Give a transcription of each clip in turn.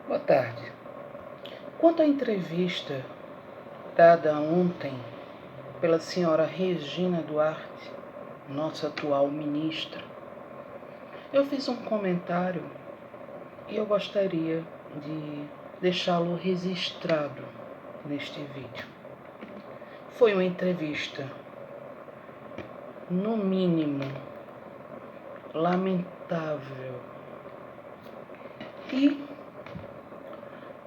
Boa tarde. Quanto à entrevista dada ontem pela senhora Regina Duarte, nossa atual ministra, eu fiz um comentário e eu gostaria de deixá-lo registrado neste vídeo. Foi uma entrevista, no mínimo, lamentável. E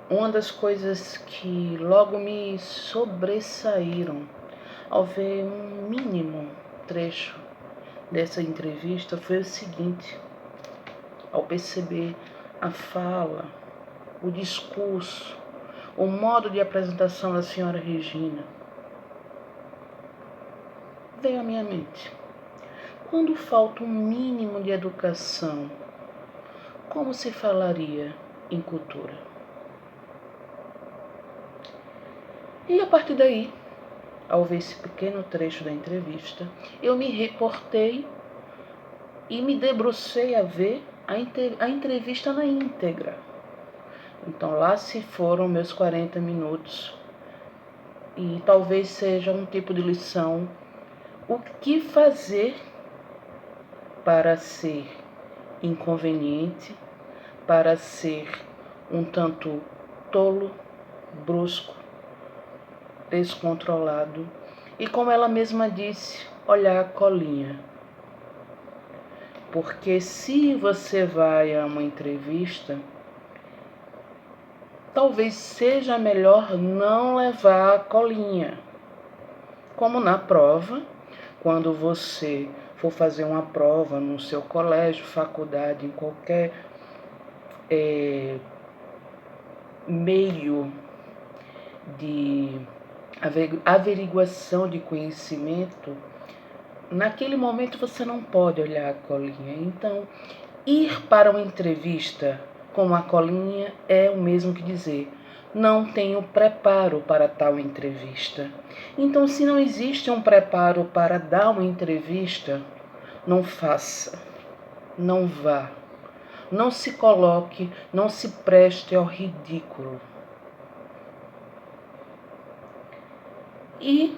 uma das coisas que logo me sobressaíram ao ver um mínimo trecho dessa entrevista foi o seguinte: ao perceber a fala, o discurso, o modo de apresentação da senhora Regina, veio à minha mente: quando falta um mínimo de educação, como se falaria em cultura? E a partir daí, ao ver esse pequeno trecho da entrevista, eu me reportei e me debrucei a ver a entrevista na íntegra. Então lá se foram meus 40 minutos e talvez seja um tipo de lição: o que fazer para ser inconveniente, para ser um tanto tolo, brusco, descontrolado e, como ela mesma disse, olhar a colinha. Porque se você vai a uma entrevista, talvez seja melhor não levar a colinha. Como na prova, quando você for fazer uma prova no seu colégio, faculdade, em qualquer meio de averiguação de conhecimento, naquele momento você não pode olhar a colinha. Então, ir para uma entrevista com a colinha é o mesmo que dizer: não tenho preparo para tal entrevista. Então, se não existe um preparo para dar uma entrevista, não faça, não vá, não se coloque, não se preste ao ridículo. E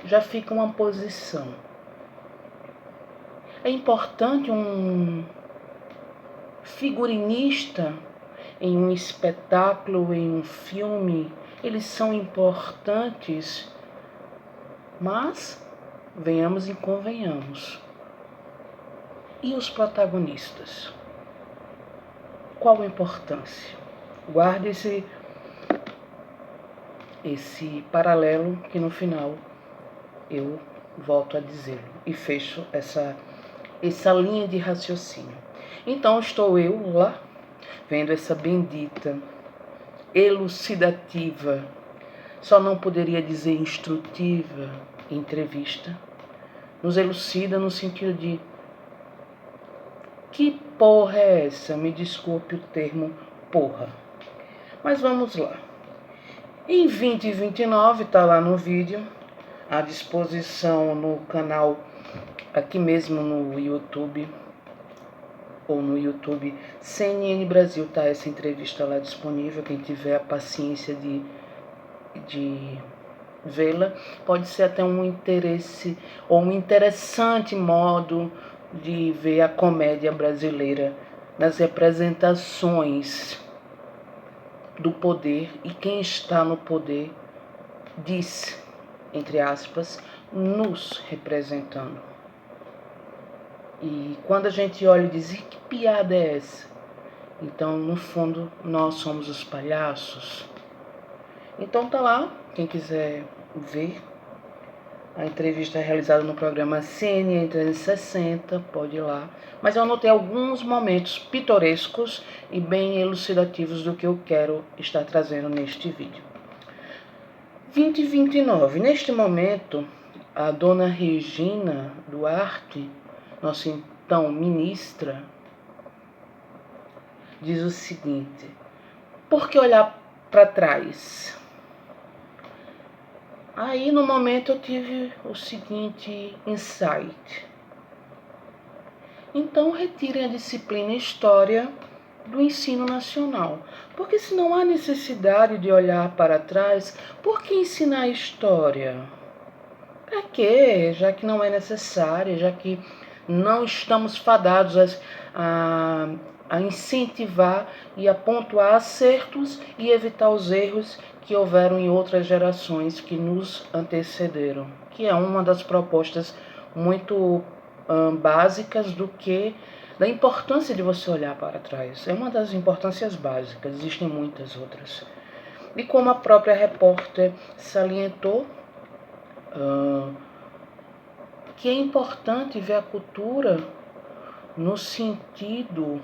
já fica uma posição. É importante um figurinista em um espetáculo, em um filme, eles são importantes, mas venhamos e convenhamos. E os protagonistas? Qual a importância? Guarde esse paralelo que no final eu volto a dizê-lo e fecho essa linha de raciocínio. Então estou eu lá, vendo essa bendita, elucidativa, só não poderia dizer instrutiva, entrevista, nos elucida no sentido de: que porra é essa? Me desculpe o termo porra. Mas vamos lá. Em 2029, está lá no vídeo, à disposição no canal, aqui mesmo no YouTube, ou no YouTube CNN Brasil, está essa entrevista lá disponível. Quem tiver a paciência de vê-la, pode ser até um interesse ou um interessante modo de ver a comédia brasileira nas representações do poder e quem está no poder diz, entre aspas, nos representando. E quando a gente olha e diz: que piada é essa? Então, no fundo, nós somos os palhaços. Então tá lá, quem quiser ver a entrevista realizada no programa CNN 360, pode ir lá. Mas eu anotei alguns momentos pitorescos e bem elucidativos do que eu quero estar trazendo neste vídeo. 2029. Neste momento, a dona Regina Duarte, nossa então ministra, diz o seguinte: por que olhar para trás? Aí, no momento, eu tive o seguinte insight. Então, retirem a disciplina História do ensino nacional. Porque se não há necessidade de olhar para trás, por que ensinar história? Para quê? Já que não é necessária, já que não estamos fadados a incentivar e a pontuar acertos e evitar os erros que houveram em outras gerações que nos antecederam, que é uma das propostas muito básicas da importância de você olhar para trás. É uma das importâncias básicas, existem muitas outras. E como a própria repórter salientou, que é importante ver a cultura no sentido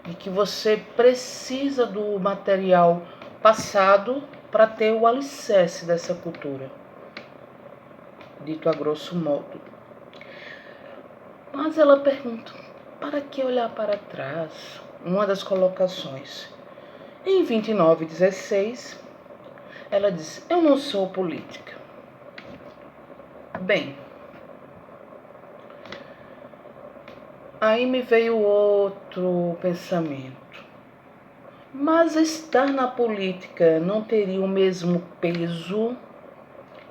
de que você precisa do material passado para ter o alicerce dessa cultura, dito a grosso modo. Mas ela pergunta, para que olhar para trás? Uma das colocações. Em 29:16, ela diz, eu não sou política. Bem, aí me veio outro pensamento. Mas estar na política não teria o mesmo peso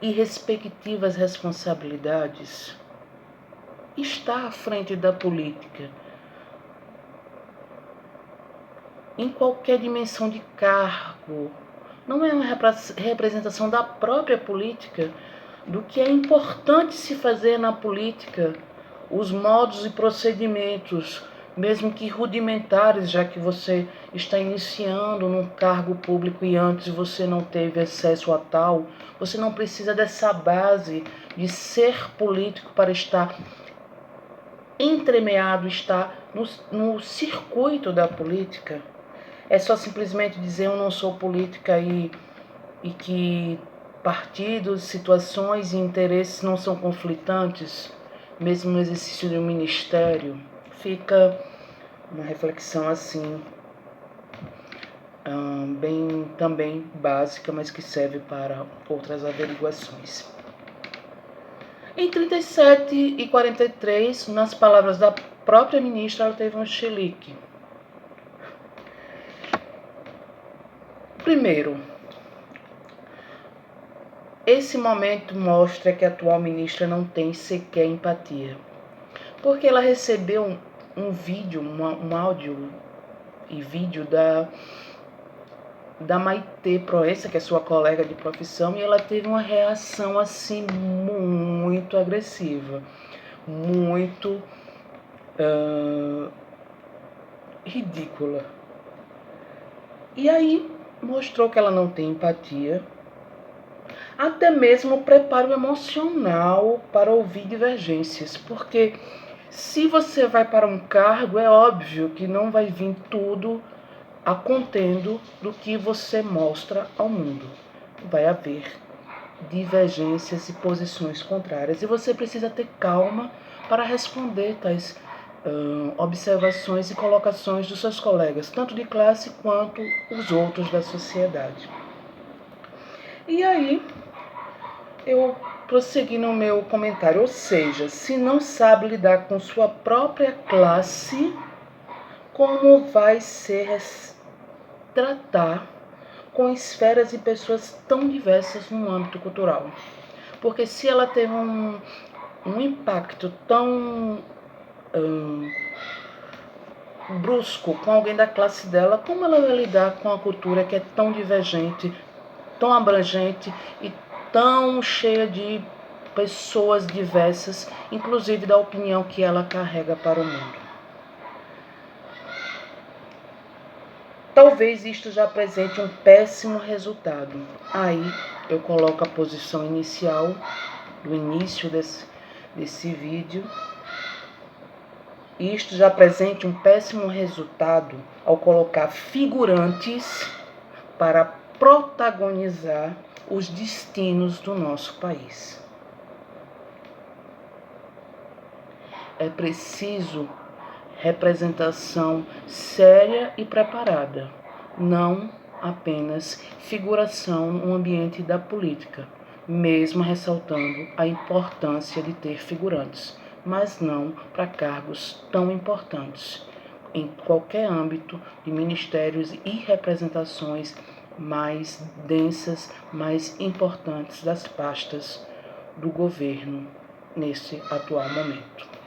e respectivas responsabilidades? Estar à frente da política, em qualquer dimensão de cargo, não é uma representação da própria política, do que é importante se fazer na política, os modos e procedimentos, mesmo que rudimentares, já que você está iniciando num cargo público e antes você não teve acesso a tal, você não precisa dessa base de ser político para estar entremeado, estar no circuito da política. É só simplesmente dizer eu não sou política e que partidos, situações e interesses não são conflitantes, mesmo no exercício de um ministério. Fica uma reflexão assim, bem também básica, mas que serve para outras averiguações. Em 37 e 43, nas palavras da própria ministra, ela teve um chilique. Primeiro, esse momento mostra que a atual ministra não tem sequer empatia, porque ela recebeu um vídeo, um áudio e vídeo da Maitê Proença, que é sua colega de profissão, e ela teve uma reação assim muito agressiva, muito ridícula. E aí mostrou que ela não tem empatia, até mesmo preparo emocional para ouvir divergências, porque se você vai para um cargo, é óbvio que não vai vir tudo a contendo do que você mostra ao mundo. Vai haver divergências e posições contrárias, e você precisa ter calma para responder tais observações e colocações dos seus colegas, tanto de classe quanto os outros da sociedade. E aí, eu prossegui no meu comentário, ou seja, se não sabe lidar com sua própria classe, como vai se tratar com esferas e pessoas tão diversas no âmbito cultural? Porque se ela teve um impacto tão brusco com alguém da classe dela, como ela vai lidar com a cultura que é tão divergente, tão abrangente e tão cheia de pessoas diversas, inclusive da opinião que ela carrega para o mundo? Talvez isto já apresente um péssimo resultado. Aí eu coloco a posição inicial, do início desse vídeo. Isto já apresente um péssimo resultado ao colocar figurantes para protagonizar os destinos do nosso país. É preciso representação séria e preparada, não apenas figuração no ambiente da política, mesmo ressaltando a importância de ter figurantes, mas não para cargos tão importantes. em qualquer âmbito de ministérios e representações mais densas, mais importantes das pastas do governo nesse atual momento.